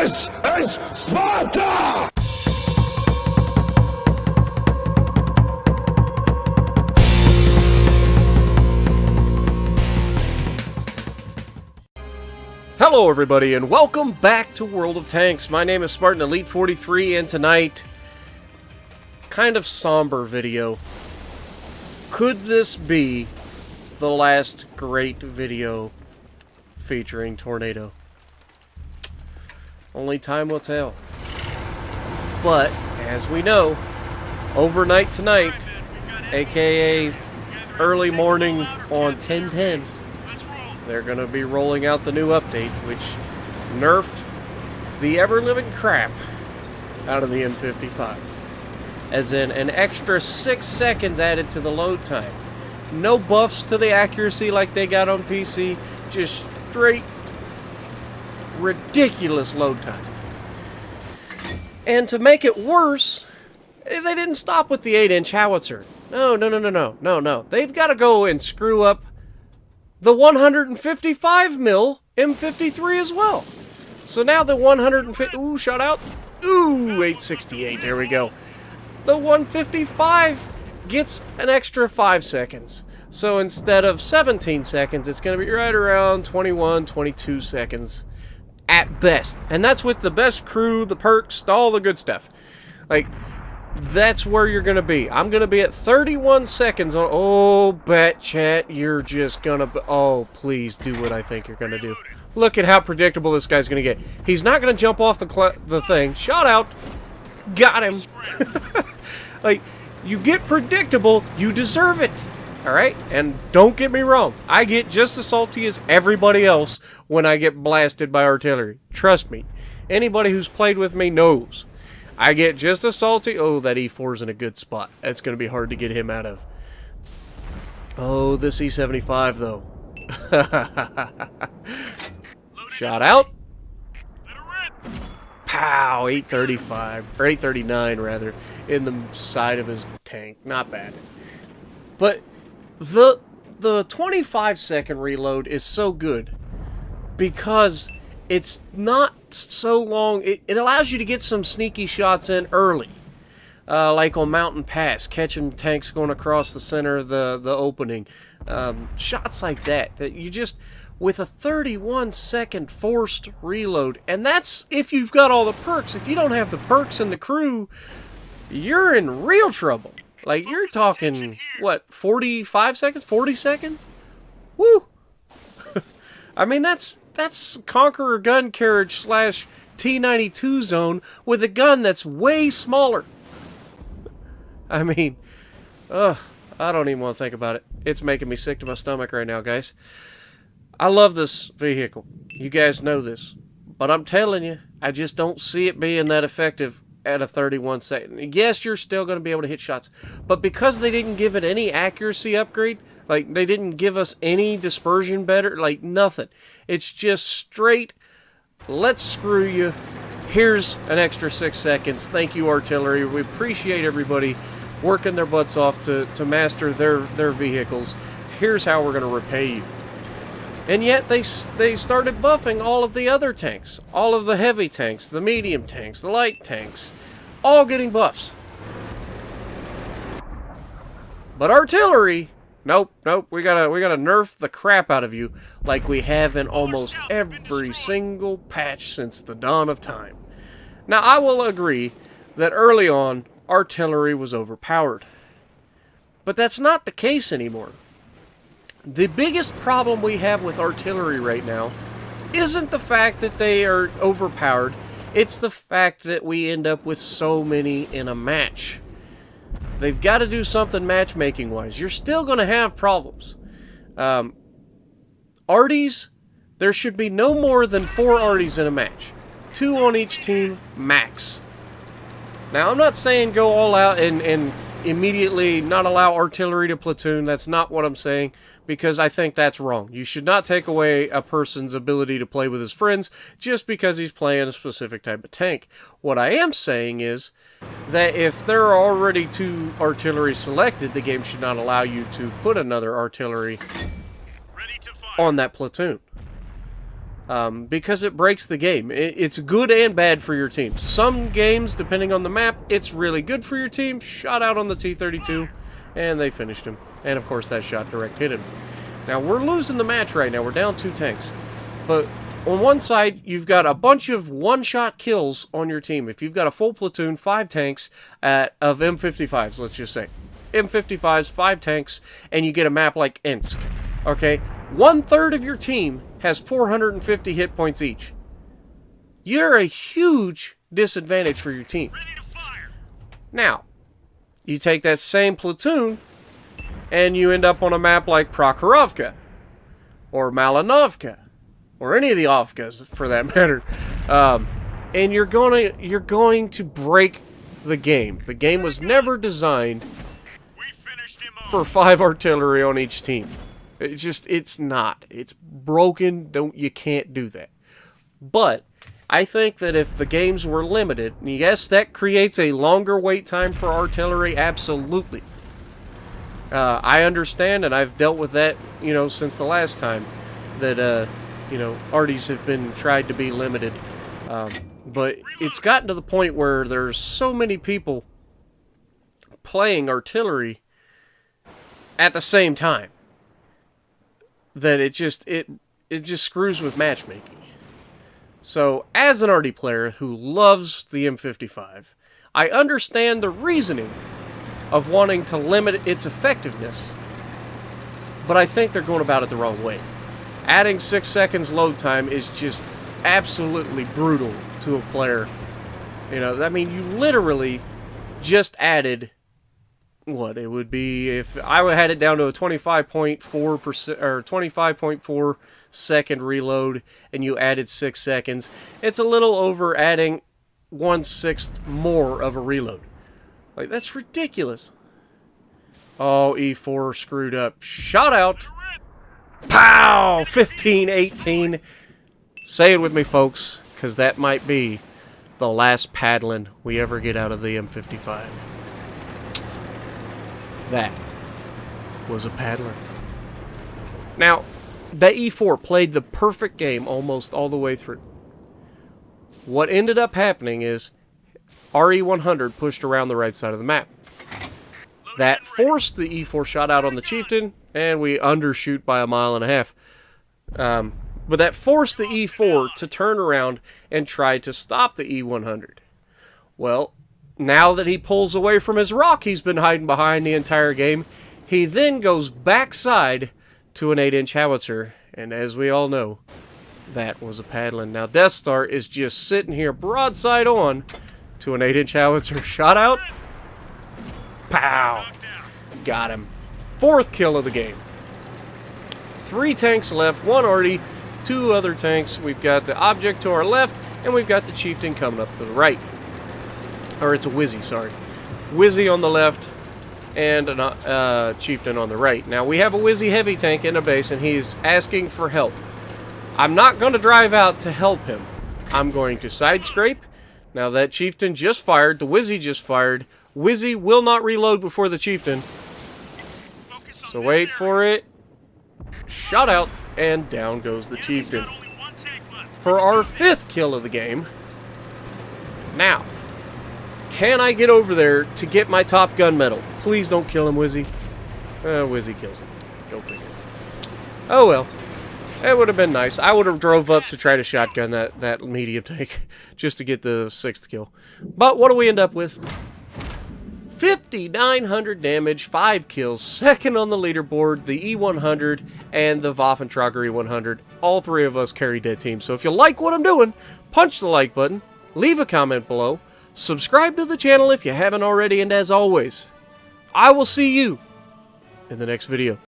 This is Sparta! Hello everybody and welcome back to World of Tanks. My name is Spartan Elite 43 and tonight, kind of somber video. Could this be the last great video featuring Tornado? Only time will tell. But, as we know, overnight tonight, aka early morning on 10/10, they're going to be rolling out the new update, which nerf the ever-living crap out of the M55. As in, an extra 6 seconds added to the load time. No buffs to the accuracy like they got on PC, just straight ridiculous load time. And to make it worse, they didn't stop with the 8-inch howitzer. No. They've got to go and screw up the 155mm M53 as well. So now the 150... Ooh, shot out. Ooh, 868. There we go. The 155 gets an extra 5 seconds. So instead of 17 seconds, it's going to be right around 21, 22 seconds at best. And that's with the best crew, the perks, all the good stuff. Like, that's where you're going to be. I'm going to be at 31 seconds on... Oh, bet chat, you're just going to... Oh, please do what I think you're going to do. Look at how predictable this guy's going to get. He's not going to jump off the thing. Shot out. Got him. Like, you get predictable, you deserve it. Alright? And don't get me wrong. I get just as salty as everybody else when I get blasted by artillery. Trust me. Anybody who's played with me knows. I get just as salty. Oh, that E4's in a good spot. That's going to be hard to get him out of. Oh, this E75, though. Shot out. Pow! 835. Or 839, rather. In the side of his tank. Not bad. But the 25-second reload is so good because it's not so long. It allows you to get some sneaky shots in early. Like on Mountain Pass, catching tanks going across the center of the opening. Shots like that you just, with a 31-second forced reload. And that's if you've got all the perks. If you don't have the perks and the crew, you're in real trouble. Like, you're talking, what, 45 seconds? 40 seconds? Woo! I mean, that's Conqueror gun carriage slash T92 zone with a gun that's way smaller. I mean, ugh, I don't even want to think about it. It's making me sick to my stomach right now, guys. I love this vehicle. You guys know this. But I'm telling you, I just don't see it being that effective at a 31 second. Yes, you're still going to be able to hit shots. But because they didn't give it any accuracy upgrade, like, they didn't give us any dispersion better, like, nothing. It's just straight, let's screw you. Here's an extra 6 seconds. Thank you, artillery. We appreciate everybody working their butts off to master their vehicles. Here's how we're going to repay you. And yet they started buffing all of the other tanks. All of the heavy tanks, the medium tanks, the light tanks. All getting buffs. But artillery... Nope. We gotta nerf the crap out of you like we have in almost every single patch since the dawn of time. Now, I will agree that early on, artillery was overpowered. But that's not the case anymore. The biggest problem we have with artillery right now isn't the fact that they are overpowered. It's the fact that we end up with so many in a match. They've got to do something matchmaking-wise. You're still going to have problems. Arties, there should be no more than 4 Arties in a match. 2 on each team, max. Now, I'm not saying go all out and immediately not allow artillery to platoon. That's not what I'm saying, because I think that's wrong. You should not take away a person's ability to play with his friends just because he's playing a specific type of tank. What I am saying is that if there are already 2 artillery selected, the game should not allow you to put another artillery on that platoon. because it breaks the game. It's good and bad for your team. Some games, depending on the map, it's really good for your team. Shot out on the T-32, and they finished him. And, of course, that shot direct hit him. Now, we're losing the match right now. We're down 2 tanks. But on one side, you've got a bunch of one-shot kills on your team. If you've got a full platoon, 5 tanks of M55s, let's just say. M55s, 5 tanks, and you get a map like Ensk. Okay? 1/3 of your team has 450 hit points each. You're a huge disadvantage for your team. Now, you take that same platoon, and you end up on a map like Prokhorovka, or Malinovka, or any of the Ovkas, for that matter, and you're going to break the game. The game was never designed for 5 artillery on each team. It's not. It's broken. You can't do that. But I think that if the games were limited, yes, that creates a longer wait time for artillery, absolutely. I understand, and I've dealt with that, since the last time that, arties have been tried to be limited. But it's gotten to the point where there's so many people playing artillery at the same time that it just screws with matchmaking. So, as an arty player who loves the M55, I understand the reasoning of wanting to limit its effectiveness, but I think they're going about it the wrong way. Adding 6 seconds load time is just absolutely brutal to a player. You you literally just added what it would be if I had it down to a 25.4% or 25.4 second reload and you added 6 seconds. It's a little over adding 1/6 more of a reload. Like, that's ridiculous. Oh, E4 screwed up. Shot out. Pow! 15-18. Say it with me, folks, because that might be the last paddling we ever get out of the M55. That was a paddler. Now, the E4 played the perfect game almost all the way through. What ended up happening is RE100 pushed around the right side of the map. That forced the E4 shot out on the Chieftain, and we undershoot by 1.5 miles. But that forced the E4 to turn around and try to stop the E100. Well, now that he pulls away from his rock he's been hiding behind the entire game, he then goes backside to an 8-inch howitzer, and as we all know, that was a paddling. Now, Death Star is just sitting here broadside on to an 8-inch howitzer. Shot out. Pow! Got him. 4th kill of the game. 3 tanks left, 1 arty, 2 other tanks. We've got the object to our left, and we've got the Chieftain coming up to the right. Or it's a Wizzy, sorry. Wizzy on the left, and a Chieftain on the right. Now, we have a Wizzy heavy tank in a base, and he's asking for help. I'm not going to drive out to help him. I'm going to side scrape. Now, that Chieftain just fired. The Wizzy just fired. Wizzy will not reload before the Chieftain. So wait for it. Shot out, and down goes the Chieftain. For our 5th kill of the game. Now, can I get over there to get my Top Gun medal? Please don't kill him, Wizzy. Wizzy kills him. Go figure. Oh well. It would have been nice. I would have drove up to try to shotgun that medium tank just to get the 6th kill. But what do we end up with? 5,900 damage, 5 kills, 2nd on the leaderboard, the E100, and the Waffentrager E100. All 3 of us carry dead teams. So if you like what I'm doing, punch the like button, leave a comment below, subscribe to the channel if you haven't already, and as always, I will see you in the next video.